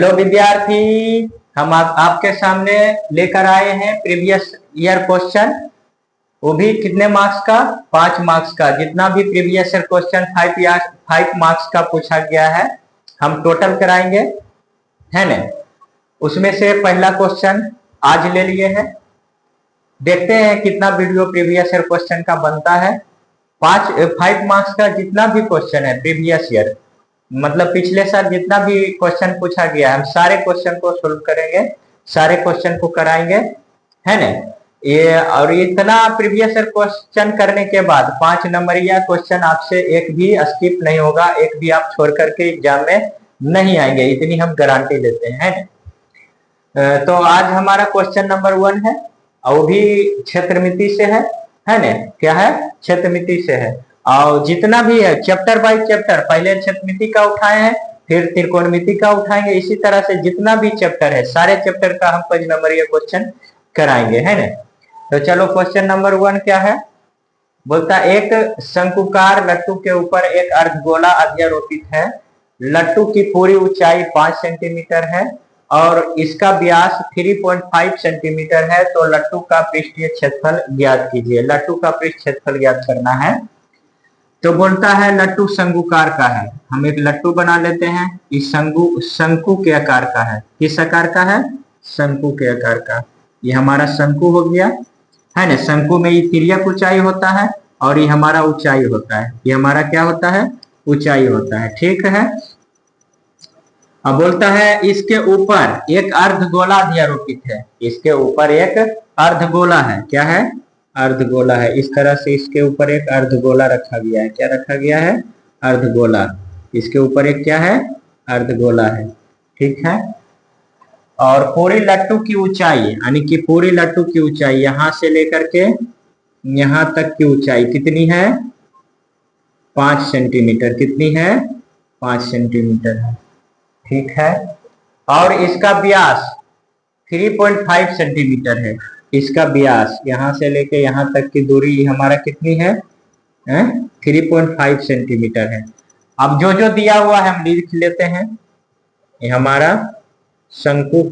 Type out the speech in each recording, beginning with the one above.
Hello विद्यार्थी, हम आपके सामने लेकर आए हैं प्रीवियस ईयर क्वेश्चन। वो भी कितने मार्क्स का? 5 मार्क्स का। जितना भी प्रीवियस ईयर क्वेश्चन 5 मार्क्स का पूछा गया है हम टोटल कराएंगे, है ना। उसमें से पहला क्वेश्चन आज ले लिए हैं। देखते हैं कितना वीडियो प्रीवियस ईयर क्वेश्चन का बनता है। 5 मार्क्स का जितना भी क्वेश्चन है प्रीवियस ईयर, मतलब पिछले साल जितना भी क्वेश्चन पूछा गया हम सारे क्वेश्चन को सोल्व करेंगे, सारे क्वेश्चन को कराएंगे, है ना। ये और इतना प्रीवियस ईयर क्वेश्चन करने के बाद 5 नंबरिया क्वेश्चन आपसे एक भी स्किप नहीं होगा, एक भी आप छोड़ करके एग्जाम में नहीं आएंगे, इतनी हम गारंटी देते हैं, है ना। तो आज हमारा क्वेश्चन नंबर 1 है और वो भी क्षेत्रमिति से है ना। क्या है? क्षेत्रमिति से है। और जितना भी है चैप्टर बाय चैप्टर, पहले क्षेत्रमिति का उठाए हैं, फिर त्रिकोणमिति का उठाएंगे, इसी तरह से जितना भी चैप्टर है सारे चैप्टर का हम 5 नंबरिया क्वेश्चन कराएंगे, है ना। तो चलो क्वेश्चन नंबर 1 क्या है? बोलता एक शंकुकार लट्टू के ऊपर एक अर्धगोला अध्यारोपित है। लट्टू की पूरी ऊंचाई 5 सेंटीमीटर है और इसका व्यास 3.5 सेंटीमीटर है। तो लट्टू का पृष्ठीय क्षेत्रफल ज्ञात कीजिए। लट्टू का पृष्ठ क्षेत्रफल ज्ञात करना है। तो बोलता है लट्टू शंकुकार का है। हम एक लट्टू बना लेते हैं। इस शंकु के आकार का है। किस आकार का है? शंकु के आकार का। ये हमारा शंकु हो गया, है ना। शंकु में ये तिर्यक ऊंचाई होता है और ये हमारा ऊंचाई होता है। ये हमारा क्या होता है? ऊंचाई होता है, ठीक है। अब बोलता है इसके ऊपर एक अर्धगोला अध्यारोपित है। इसके ऊपर एक अर्धगोला है। क्या है? अर्धगोला है। इस तरह से इसके ऊपर एक अर्धगोला रखा गया है। क्या रखा गया है? अर्धगोला। इसके ऊपर एक क्या है? अर्धगोला है, ठीक है। और पूरी लट्टू की ऊंचाई, यानी कि पूरी लट्टू की ऊंचाई यहां से लेकर के यहां तक की ऊंचाई कितनी है? 5 सेंटीमीटर। कितनी है? 5 सेंटीमीटर है, ठीक है। और इसका व्यास 3.5 सेंटीमीटर है। इसका व्यास यहाँ से लेके यहाँ तक की दूरी हमारा कितनी है? 3.5 सेंटीमीटर है। अब जो जो दिया हुआ है हम लिख लेते हैं। ये हमारा शंकु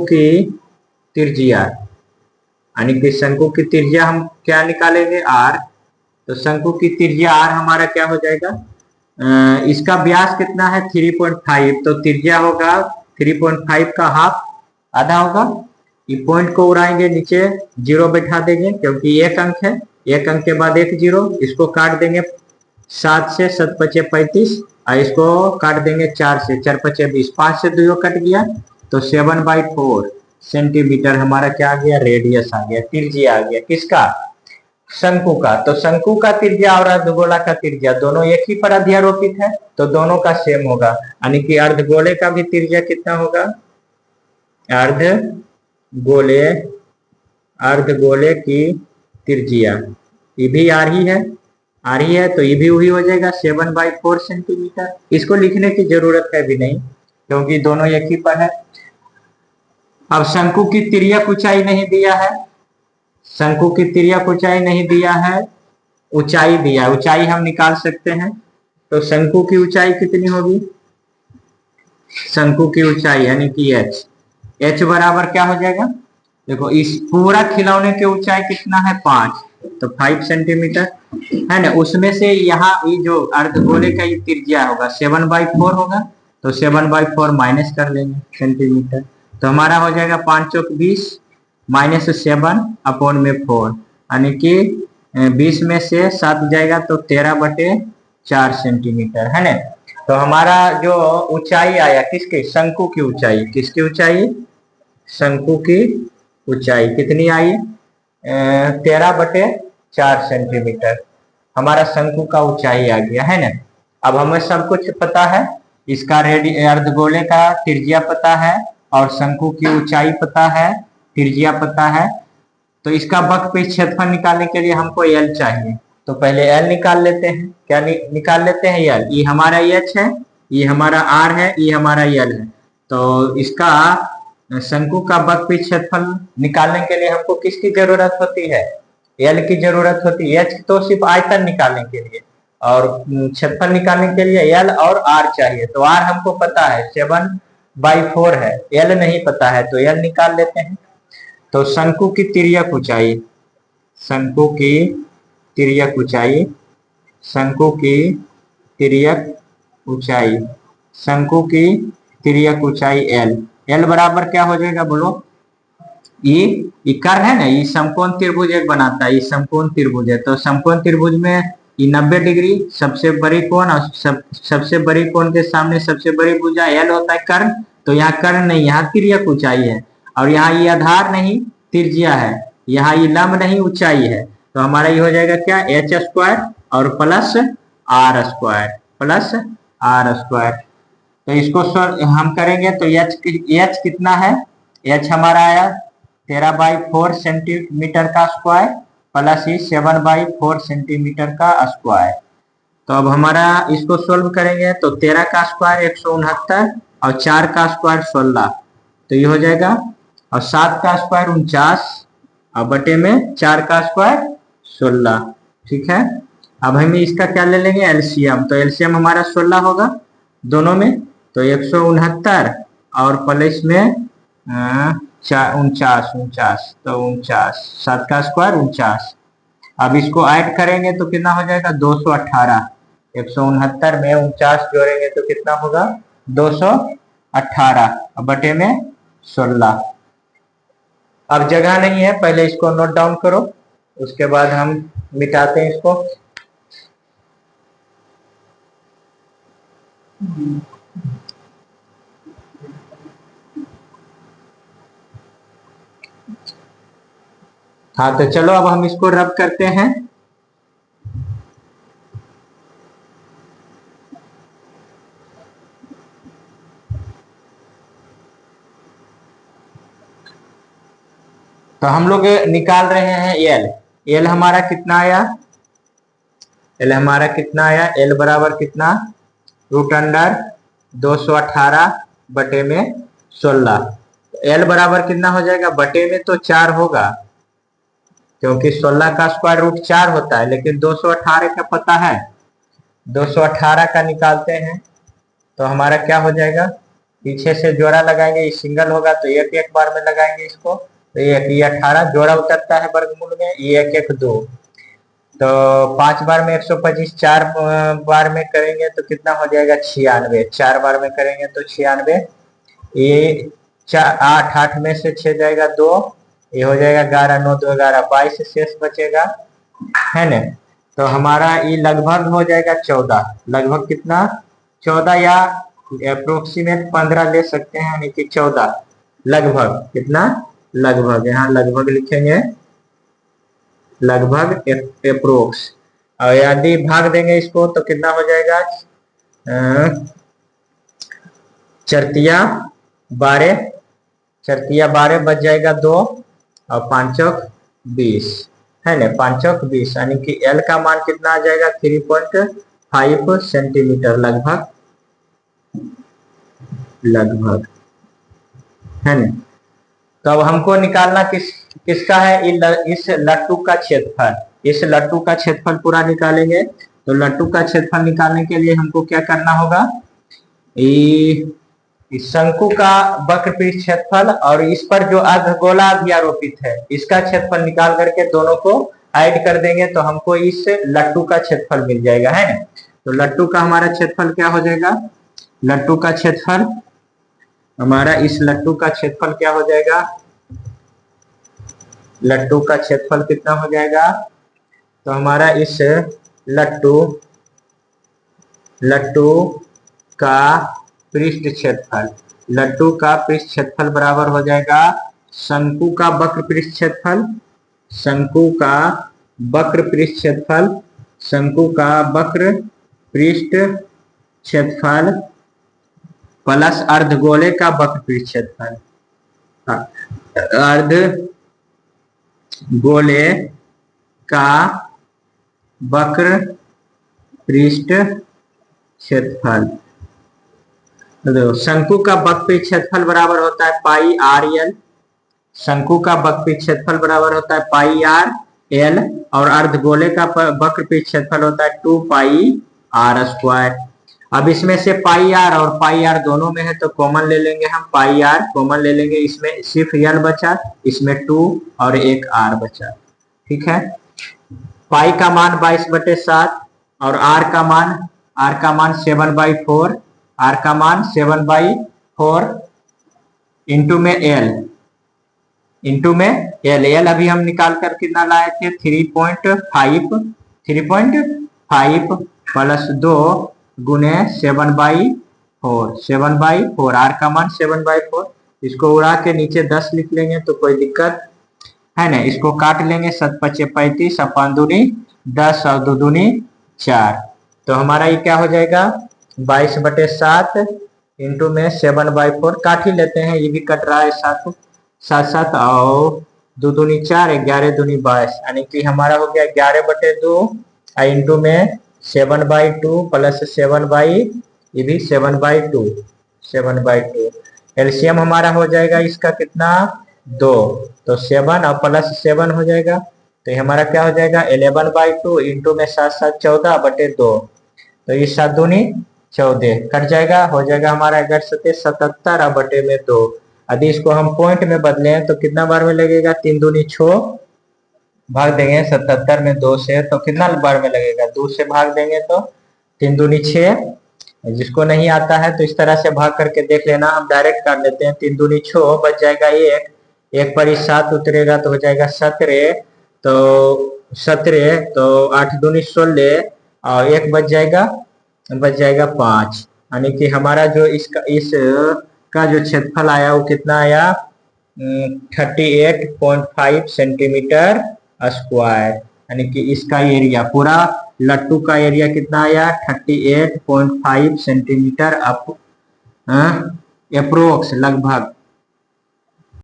की त्रिज्या, यानी कि शंकु की त्रिज्या हम क्या निकालेंगे? R। तो शंकु की त्रिज्या R हमारा क्या हो जाएगा? इसका व्यास कितना है? 3.5। तो त्रिज्या होगा 3.5 का हाफ, आधा होगा। ये पॉइंट को उड़ाएंगे, नीचे 0 बैठा देंगे क्योंकि एक अंक है। एक अंक के बाद एक 0, इसको काट देंगे 7 से 7 पचे 35 और इसको काट देंगे 4 से 4 पचे 20। 5 से 2 कट गया तो 7/4 सेंटीमीटर हमारा क्या आ गया? रेडियस आ गया, त्रिज्या आ गया। किसका? शंकु का। तो शंकु का त्रिज्या और अर्धगोला का त्रिज्या दोनों एक ही पर अध्यारोपित है, तो दोनों का सेम होगा, यानी कि अर्धगोले का भी त्रिज्या कितना होगा? अर्धगोले की त्रिज्या ये भी आ रही है, तो ये भी वही हो जाएगा 7/4 सेंटीमीटर। इसको लिखने की जरूरत है भी नहीं क्योंकि दोनों एक ही पर है। अब शंकु की तिर्यक ऊंचाई नहीं दिया है। शंकु की तिर्यक ऊंचाई नहीं दिया है, ऊंचाई दिया है। ऊंचाई हम निकाल सकते हैं। तो शंकु की ऊंचाई कितनी होगी? शंकु की ऊंचाई यानी कि h बराबर क्या हो जाएगा? देखो इस पूरा खिलौने की ऊंचाई कितना है? 5, तो 5 सेंटीमीटर, है ना। उसमें से यहाँ ये जो अर्धगोले का ये त्रिज्या होगा 7/4 होगा, तो 7/4 माइनस कर लेंगे सेंटीमीटर। तो हमारा हो जाएगा 5 चौक 20 -7/4, यानी कि 20 में से 7 जाएगा तो 13/4 सेंटीमीटर, है ना। तो हमारा जो ऊंचाई आया किसकी? शंकु की ऊंचाई। किसकी ऊंचाई? शंकु की ऊंचाई कितनी आई? 13/4 सेंटीमीटर हमारा शंकु का ऊंचाई आ गया, है ना। अब हमें सब कुछ पता है। इसका अर्धगोले का त्रिज्या पता है और शंकु की ऊंचाई पता है, त्रिज्या पता है। तो इसका वक्रपृष्ठ क्षेत्रफल निकालने के लिए हमको L चाहिए। तो पहले L निकाल लेते हैं। क्या निकाल लेते हैं? L। ये हमारा H है, ये हमारा R है, ये हमारा L है। तो इसका शंकु का वक्रपृष्ठ क्षेत्रफल निकालने के लिए हमको किसकी जरूरत होती है? L की जरूरत होती है। H तो सिर्फ आयतन निकालने के लिए, और क्षेत्रफल निकालने के लिए एल और आर चाहिए। तो आर हमको पता है 7/4 है, एल नहीं पता है तो एल निकाल लेते हैं। तो शंकु की तिर्यक ऊंचाई, शंकु की तिर्यक ऊंचाई, शंकु की तिर्यक ऊंचाई, शंकु की तिर्यक ऊंचाई एल, एल बराबर क्या हो जाएगा बोलो? ये कर्व है ना, ये समकोण त्रिभुज एक बनाता है, ये समकोण त्रिभुज है। तो समकोण त्रिभुज में ये 90 डिग्री सबसे बड़ी कोण और सबसे बड़ी कोण के सामने सबसे बड़ी भुजा एल होता है कर्ण। तो यहाँ कर्ण नहीं, यहाँ तिर्यक ऊंचाई है, और यहाँ ये आधार नहीं त्रिज्या है, यहाँ ये लंब नहीं ऊंचाई है। तो हमारा ये हो जाएगा क्या, एच स्क्वायर और plus R square, plus R square. तो इसको हम करेंगे तो एच कितना है, एच हमारा आया 13/4 सेंटीमीटर का स्क्वायर प्लस ही 7/4 सेंटीमीटर का स्क्वायर। तो अब हमारा इसको सोल्व करेंगे तो 13 का स्क्वायर 169 और 4 का स्क्वायर 16, तो ये हो जाएगा, और 7 का स्क्वायर 49 और बटे में 4 का स्क्वायर 16। ठीक है, अब हम इसका क्या ले लेंगे, एलसीएम। तो एलसीएम हमारा 16 होगा दोनों में, तो 169 और प्लस में 49, तो 49, 7 का स्क्वायर 49। अब इसको ऐड करेंगे तो कितना हो जाएगा, 218। 169 में 49 जोड़ेंगे तो कितना होगा, 218 बटे में 16। अब जगह नहीं है, पहले इसको नोट डाउन करो, उसके बाद हम मिटाते हैं इसको। हाँ, तो चलो अब हम इसको रब करते हैं। तो हम लोग निकाल रहे हैं एल, एल हमारा कितना आया, एल हमारा कितना आया, एल बराबर कितना, √218 बटे में 16। एल बराबर कितना हो जाएगा, बटे में तो 4 होगा, क्योंकि 16 का स्क्वायर रूट 4 होता है, लेकिन 218 का पता है, 218 का निकालते हैं तो हमारा क्या हो जाएगा, पीछे से जोड़ा लगाएंगे, ये सिंगल होगा तो एक एक बार में लगाएंगे इसको, तो ये 18 जोड़ा उतरता है वर्गमूल में, ये 1 1 2, तो 5 बार में 125, 4 बार में करेंगे तो कितना हो जाएगा, 96, 4 बार में करेंगे तो 96, ये 8 8 में से 6 जाएगा 2, ये हो जाएगा 11 9 2 11, 22 शेष बचेगा, है ना। तो हमारा ये लगभग हो जाएगा 14, लगभग कितना, 14 या अप्रोक्सीमेट 15 ले सकते हैं, यानी कि 14, लगभग कितना, लगभग, यहाँ लगभग लिखेंगे, लगभग अप्रोक्स। और यदि भाग देंगे इसको तो कितना हो जाएगा, 4×12 बच जाएगा 2 और 5 20, है ना, 5 20, यानी कि एल का मान कितना आ जाएगा, 3.5 सेंटीमीटर लगभग, लगभग, है ना। तो अब हमको निकालना किसका है, इस लट्टू का क्षेत्रफल, इस लट्टू का क्षेत्रफल पूरा निकालेंगे। तो लट्टू का क्षेत्रफल निकालने के लिए हमको क्या करना होगा, इस शंकु का वक्र पृष्ठ क्षेत्रफल और इस पर जो अर्धगोला भी आरोपित है इसका क्षेत्रफल निकाल करके दोनों को ऐड कर देंगे तो हमको इस लट्टू का क्षेत्रफल मिल जाएगा, है ना। तो लट्टू का हमारा क्षेत्रफल क्या हो जाएगा, लट्टू का क्षेत्रफल हमारा, इस लट्टू का क्षेत्रफल क्या हो जाएगा, लट्टू का क्षेत्रफल कितना हो जाएगा, तो हमारा इस लट्टू का पृष्ठ क्षेत्रफल, लट्टू का पृष्ठ क्षेत्रफल बराबर हो जाएगा शंकु का वक्र पृष्ठ क्षेत्रफल, शंकु का वक्र पृष्ठ क्षेत्रफल, शंकु का वक्र पृष्ठ क्षेत्रफल प्लस अर्धगोले का वक्र पृष्ठ क्षेत्रफल, अर्धगोले का वक्र पृष्ठ क्षेत्रफल। तो शंकु का वक्र पृष्ठ क्षेत्रफल बराबर होता है पाई आर एल, शंकु का वक्र पृष्ठ क्षेत्रफल बराबर होता है पाई आर एल, और अर्धगोले का वक्र पे क्षेत्रफल होता है 2 पाई आर स्क्वायर। अब इसमें से पाई आर और पाई आर दोनों में है तो कॉमन ले लेंगे, हम पाई आर कॉमन ले लेंगे, इसमें सिर्फ एल बचा, इसमें 2 और एक आर बचा। ठीक है, पाई का मान 22/7 और आर का मान 7/4, आर का मान 7/4 इंटू में एल, एल अभी हम निकाल कर कितना लाए थे 3.5 प्लस 2 गुने 7/4, आर का मान 7/4, इसको उड़ा के नीचे 10 लिख लेंगे तो कोई दिक्कत है ना। इसको काट लेंगे, 7 × 5 = 35, 5 × 10 और 2 × 4, तो हमारा ये क्या हो जाएगा 22/7 इंटू में 7/4, काट ही लेते हैं, ये भी कट रहा है 7 7 और 2 × 4, 11 × 2 = 22, यानी कि हमारा हो गया 11/2 इंटू में 7/2 प्लस 7/, ये भी 7/2, एलसीएम हमारा हो जाएगा इसका कितना 2, तो 7 और प्लस 7 हो जाएगा, तो ये हमारा क्या हो जाएगा 11/2 इंटू में 7 7 14/2, तो ये 7 × 2 = 14 कट जाएगा, हो जाएगा हमारा 77/2। यदि इसको हम पॉइंट में बदले तो कितना बार में लगेगा 3 × 2 = 6, भाग देंगे 77 में 2 से तो कितना बार में लगेगा 2 से भाग देंगे तो 3 × 2 = 6, जिसको नहीं आता है तो इस तरह से भाग करके देख लेना, हम डायरेक्ट कर लेते हैं, 3 × 2 = 6, बच जाएगा 1 पर 7 उतरेगा तो हो जाएगा 17, तो 8 × 2 = 16 और 1 बच जाएगा 5, यानी कि हमारा जो इसका जो क्षेत्रफल आया वो कितना आया 38.5 सेंटीमीटर स्क्वायर, यानी कि इसका एरिया पूरा लट्टू का एरिया कितना आया 38.5 सेंटीमीटर अप्रोक्स लगभग